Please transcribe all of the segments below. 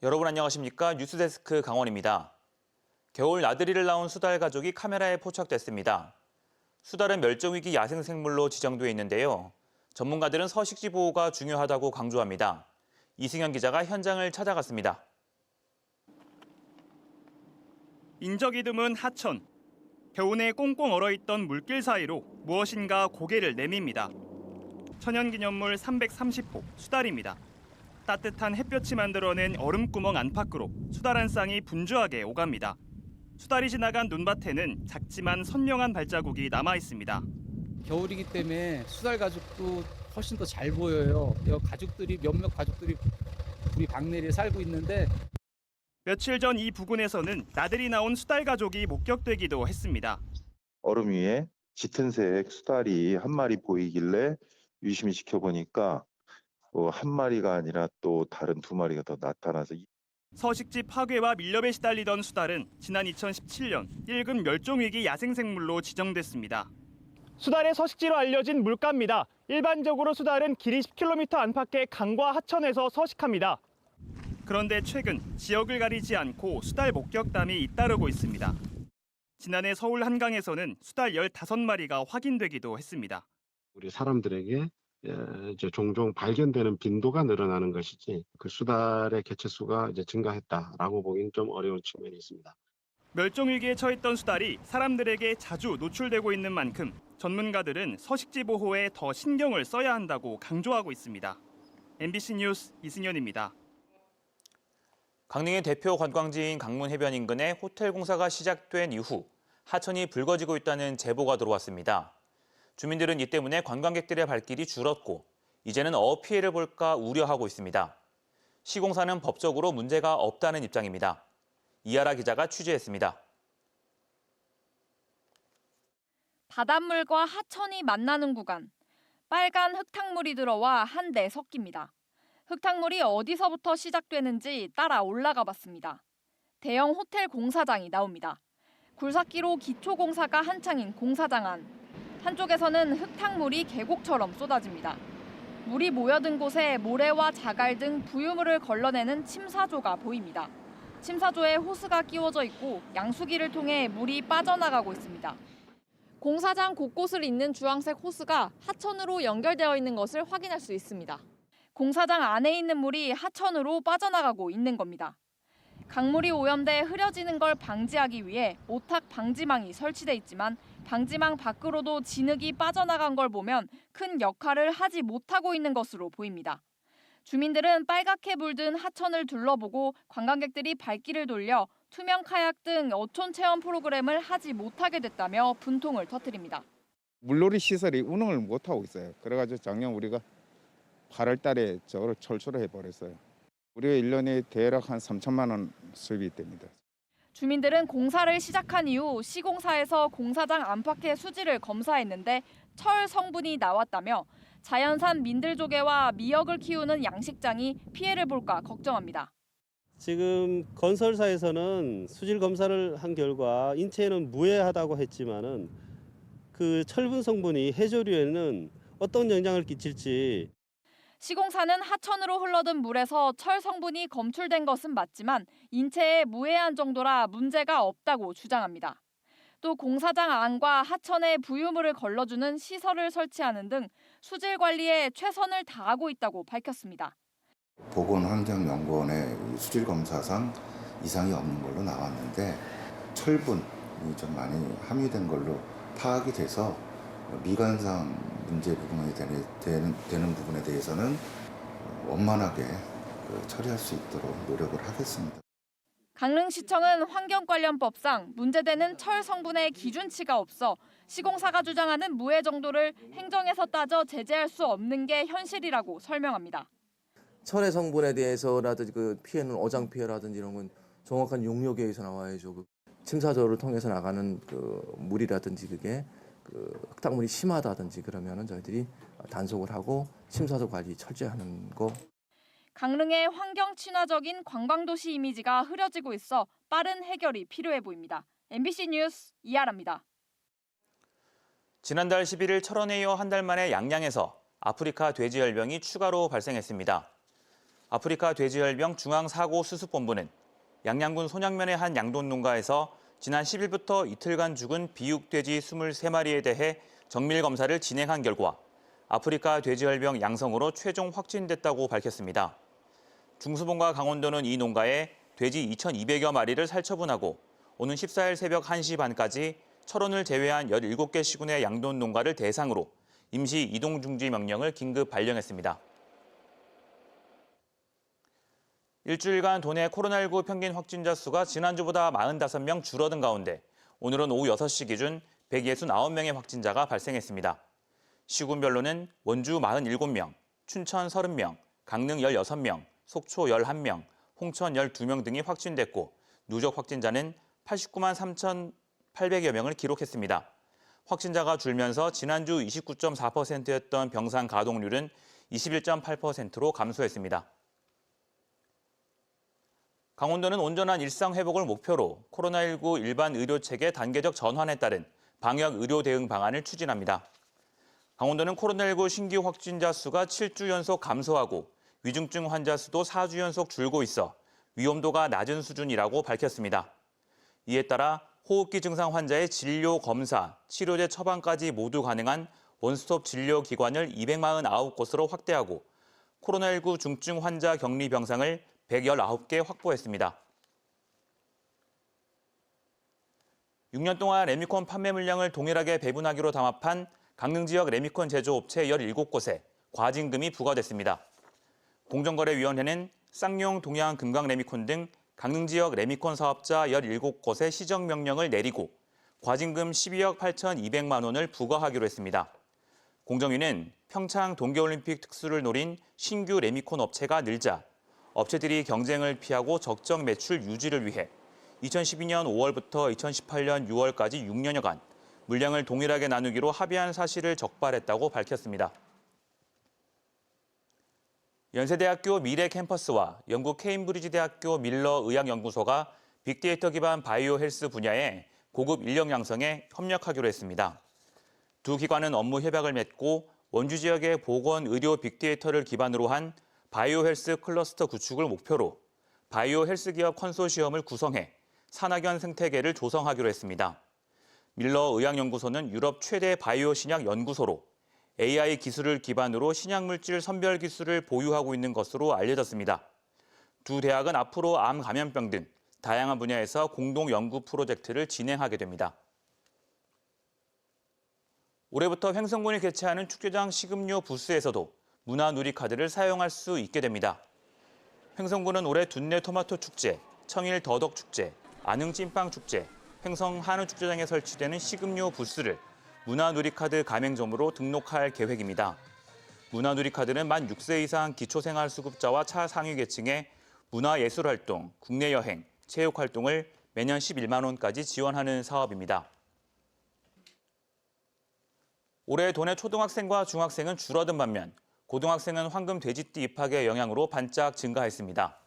여러분 안녕하십니까? 뉴스데스크 강원입니다. 겨울 나들이를 나온 수달 가족이 카메라에 포착됐습니다. 수달은 멸종위기 야생생물로 지정돼 있는데요. 전문가들은 서식지 보호가 중요하다고 강조합니다. 이승현 기자가 현장을 찾아갔습니다. 인적이 드문 하천. 겨우내 꽁꽁 얼어있던 물길 사이로 무엇인가 고개를 내밉니다. 천연기념물 330호 수달입니다. 따뜻한 햇볕이 만들어낸 얼음구멍 안팎으로 수달 한 쌍이 분주하게 오갑니다. 수달이 지나간 눈밭에는 작지만 선명한 발자국이 남아 있습니다. 겨울이기 때문에 수달 가족도 훨씬 더 잘 보여요. 몇몇 가족들이 우리 박내리에 살고 있는데 며칠 전 이 부근에서는 나들이 나온 수달 가족이 목격되기도 했습니다. 얼음 위에 짙은 색 수달이 한 마리 보이길래 유심히 지켜보니까 한 마리가 아니라 또 다른 두 마리가 더 나타나서 서식지 파괴와 밀렵에 시달리던 수달은 지난 2017년 1급 멸종위기 야생생물로 지정됐습니다. 수달의 서식지로 알려진 물가입니다. 일반적으로 수달은 길이 10km 안팎의 강과 하천에서 서식합니다. 그런데 최근 지역을 가리지 않고 수달 목격담이 잇따르고 있습니다. 지난해 서울 한강에서는 수달 15마리가 확인되기도 했습니다. 우리 사람들에게 이제 종종 발견되는 빈도가 늘어나는 것이지 그 수달의 개체수가 이제 증가했다라고 보기는 좀 어려운 측면이 있습니다. 멸종위기에 처했던 수달이 사람들에게 자주 노출되고 있는 만큼 전문가들은 서식지 보호에 더 신경을 써야 한다고 강조하고 있습니다. MBC 뉴스 이승현입니다. 강릉의 대표 관광지인 강문 해변 인근에 호텔 공사가 시작된 이후 하천이 붉어지고 있다는 제보가 들어왔습니다. 주민들은 이 때문에 관광객들의 발길이 줄었고 이제는 어피해를 볼까 우려하고 있습니다. 시공사는 법적으로 문제가 없다는 입장입니다. 이하라 기자가 취재했습니다. 바닷물과 하천이 만나는 구간. 빨간 흙탕물이 들어와 한데 섞입니다. 흙탕물이 어디서부터 시작되는지 따라 올라가 봤습니다. 대형 호텔 공사장이 나옵니다. 굴삭기로 기초공사가 한창인 공사장 안. 한쪽에서는 흙탕물이 계곡처럼 쏟아집니다. 물이 모여든 곳에 모래와 자갈 등 부유물을 걸러내는 침사조가 보입니다. 침사조에 호스가 끼워져 있고 양수기를 통해 물이 빠져나가고 있습니다. 공사장 곳곳을 잇는 주황색 호스가 하천으로 연결되어 있는 것을 확인할 수 있습니다. 공사장 안에 있는 물이 하천으로 빠져나가고 있는 겁니다. 강물이 오염돼 흐려지는 걸 방지하기 위해 오탁 방지망이 설치돼 있지만 방지망 밖으로도 진흙이 빠져나간 걸 보면 큰 역할을 하지 못하고 있는 것으로 보입니다. 주민들은 빨갛게 물든 하천을 둘러보고 관광객들이 발길을 돌려 투명 카약 등 어촌 체험 프로그램을 하지 못하게 됐다며 분통을 터뜨립니다. 물놀이 시설이 운영을 못하고 있어요. 그래가지고 작년 우리가 8월 달에 저걸 철수를 해버렸어요. 우리가 1년에 대략 한 3천만 원 수입이 됩니다. 주민들은 공사를 시작한 이후 시공사에서 공사장 안팎의 수질을 검사했는데 철 성분이 나왔다며 자연산 민들조개와 미역을 키우는 양식장이 피해를 볼까 걱정합니다. 지금 건설사에서는 수질 검사를 한 결과 인체에는 무해하다고 했지만은 그 철분 성분이 해조류에는 어떤 영향을 끼칠지. 시공사는 하천으로 흘러든 물에서 철 성분이 검출된 것은 맞지만 인체에 무해한 정도라 문제가 없다고 주장합니다. 또 공사장 안과 하천에 부유물을 걸러주는 시설을 설치하는 등 수질 관리에 최선을 다하고 있다고 밝혔습니다. 보건환경연구원의 수질 검사상 이상이 없는 걸로 나왔는데 철분이 좀 많이 함유된 걸로 파악이 돼서 미관상 문제 부분이 되는 부분에 대해서는 원만하게 처리할 수 있도록 노력을 하겠습니다. 강릉시청은 환경관련법상 문제되는 철 성분의 기준치가 없어 시공사가 주장하는 무해 정도를 행정에서 따져 제재할 수 없는 게 현실이라고 설명합니다. 철의 성분에 대해서라든지 그 피해는 어장 피해라든지 이런 건 정확한 용역에 의해서 나와야죠. 침사조를 통해서 나가는 그 물이라든지 그게 그 흙탕물이 심하다든지 그러면은 저희들이 단속을 하고 침사조 관리 철저히 하는 거. 강릉의 환경 친화적인 관광도시 이미지가 흐려지고 있어 빠른 해결이 필요해 보입니다. MBC 뉴스 이하라입니다. 지난달 11일 철원에 이어 한 달 만에 양양에서 아프리카 돼지열병이 추가로 발생했습니다. 아프리카 돼지열병 중앙사고수습본부는 양양군 손양면의 한 양돈 농가에서 지난 10일부터 이틀간 죽은 비육돼지 23마리에 대해 정밀 검사를 진행한 결과 아프리카 돼지열병 양성으로 최종 확진됐다고 밝혔습니다. 중수본과 강원도는 이 농가에 돼지 2,200여 마리를 살처분하고 오는 14일 새벽 1시 반까지 철원을 제외한 17개 시군의 양돈 농가를 대상으로 임시 이동 중지 명령을 긴급 발령했습니다. 일주일간 도내 코로나19 평균 확진자 수가 지난주보다 45명 줄어든 가운데 오늘은 오후 6시 기준 169명의 확진자가 발생했습니다. 시군별로는 원주 47명, 춘천 30명, 강릉 16명, 속초 11명, 홍천 12명 등이 확진됐고 누적 확진자는 89만 3,800여 명을 기록했습니다. 확진자가 줄면서 지난주 29.4%였던 병상 가동률은 21.8%로 감소했습니다. 강원도는 온전한 일상 회복을 목표로 코로나19 일반 의료체계 단계적 전환에 따른 방역 의료 대응 방안을 추진합니다. 강원도는 코로나19 신규 확진자 수가 7주 연속 감소하고 위중증 환자 수도 4주 연속 줄고 있어 위험도가 낮은 수준이라고 밝혔습니다. 이에 따라 호흡기 증상 환자의 진료, 검사, 치료제 처방까지 모두 가능한 원스톱 진료 기관을 249곳으로 확대하고 코로나19 중증 환자 격리 병상을 119개 확보했습니다. 6년 동안 레미콘 판매 물량을 동일하게 배분하기로 담합한 강릉 지역 레미콘 제조업체 17곳에 과징금이 부과됐습니다. 공정거래위원회는 쌍용, 동양, 금강 레미콘 등 강릉 지역 레미콘 사업자 17곳에 시정 명령을 내리고 과징금 12억 8,200만 원을 부과하기로 했습니다. 공정위는 평창 동계올림픽 특수를 노린 신규 레미콘 업체가 늘자 업체들이 경쟁을 피하고 적정 매출 유지를 위해 2012년 5월부터 2018년 6월까지 6년여간 물량을 동일하게 나누기로 합의한 사실을 적발했다고 밝혔습니다. 연세대학교 미래 캠퍼스와 영국 케임브리지 대학교 밀러 의학연구소가 빅데이터 기반 바이오 헬스 분야에 고급 인력 양성에 협력하기로 했습니다. 두 기관은 업무 협약을 맺고 원주 지역의 보건 의료 빅데이터를 기반으로 한 바이오 헬스 클러스터 구축을 목표로 바이오 헬스 기업 컨소시엄을 구성해 산학연 생태계를 조성하기로 했습니다. 밀러 의학연구소는 유럽 최대 바이오 신약 연구소로 AI 기술을 기반으로 신약물질 선별 기술을 보유하고 있는 것으로 알려졌습니다. 두 대학은 앞으로 암 감염병 등 다양한 분야에서 공동 연구 프로젝트를 진행하게 됩니다. 올해부터 횡성군이 개최하는 축제장 식음료 부스에서도 문화누리카드를 사용할 수 있게 됩니다. 횡성군은 올해 둔내 토마토 축제, 청일 더덕 축제, 안흥 찐빵 축제, 횡성 한우 축제장에 설치되는 식음료 부스를 문화누리카드 가맹점으로 등록할 계획입니다. 문화누리카드는 만 6세 이상 기초생활수급자와 차상위 계층의 문화예술활동, 국내 여행, 체육활동을 매년 11만 원까지 지원하는 사업입니다. 올해 도내 초등학생과 중학생은 줄어든 반면 고등학생은 황금 돼지띠 입학의 영향으로 반짝 증가했습니다.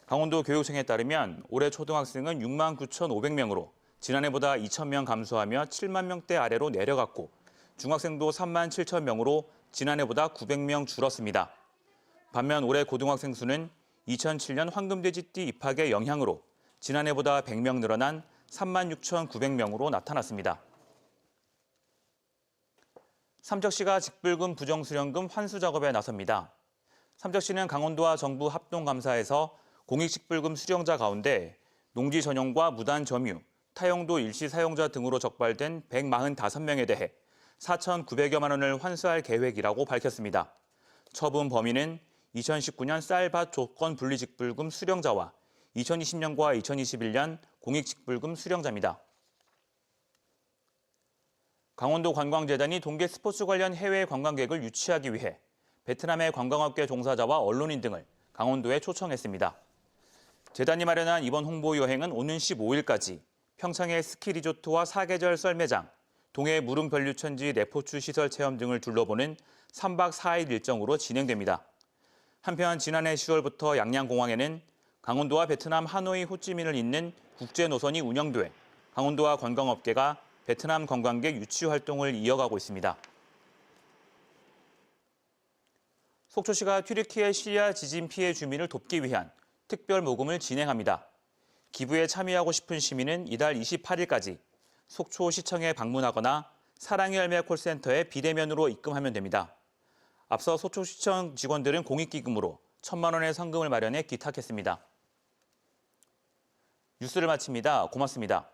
강원도 교육청에 따르면 올해 초등학생은 6만 9,500명으로 지난해보다 2,000명 감소하며 7만 명대 아래로 내려갔고 중학생도 3만 7천 명으로 지난해보다 900명 줄었습니다. 반면 올해 고등학생 수는 2007년 황금돼지띠 입학의 영향으로 지난해보다 100명 늘어난 3만 6,900명으로 나타났습니다. 삼척시가 직불금 부정수령금 환수 작업에 나섭니다. 삼척시는 강원도와 정부 합동감사에서 공익직불금 수령자 가운데 농지 전용과 무단 점유, 타용도 일시 사용자 등으로 적발된 145명에 대해 4,900여만 원을 환수할 계획이라고 밝혔습니다. 처분 범위는 2019년 쌀밭 조건 분리직불금 수령자와 2020년과 2021년 공익직불금 수령자입니다. 강원도 관광재단이 동계 스포츠 관련 해외 관광객을 유치하기 위해 베트남의 관광업계 종사자와 언론인 등을 강원도에 초청했습니다. 재단이 마련한 이번 홍보 여행은 오는 15일까지 평창의 스키 리조트와 사계절 썰매장, 동해 무릉 변류천지 내포추 시설 체험 등을 둘러보는 3박 4일 일정으로 진행됩니다. 한편 지난해 10월부터 양양공항에는 강원도와 베트남 하노이 호찌민을 잇는 국제 노선이 운영돼 강원도와 관광업계가 베트남 관광객 유치 활동을 이어가고 있습니다. 속초시가 튀르키예 시리아 지진 피해 주민을 돕기 위한 특별 모금을 진행합니다. 기부에 참여하고 싶은 시민은 이달 28일까지 속초시청에 방문하거나 사랑의 열매 콜센터에 비대면으로 입금하면 됩니다. 앞서 속초시청 직원들은 공익기금으로 1,000만 원의 성금을 마련해 기탁했습니다. 뉴스를 마칩니다. 고맙습니다.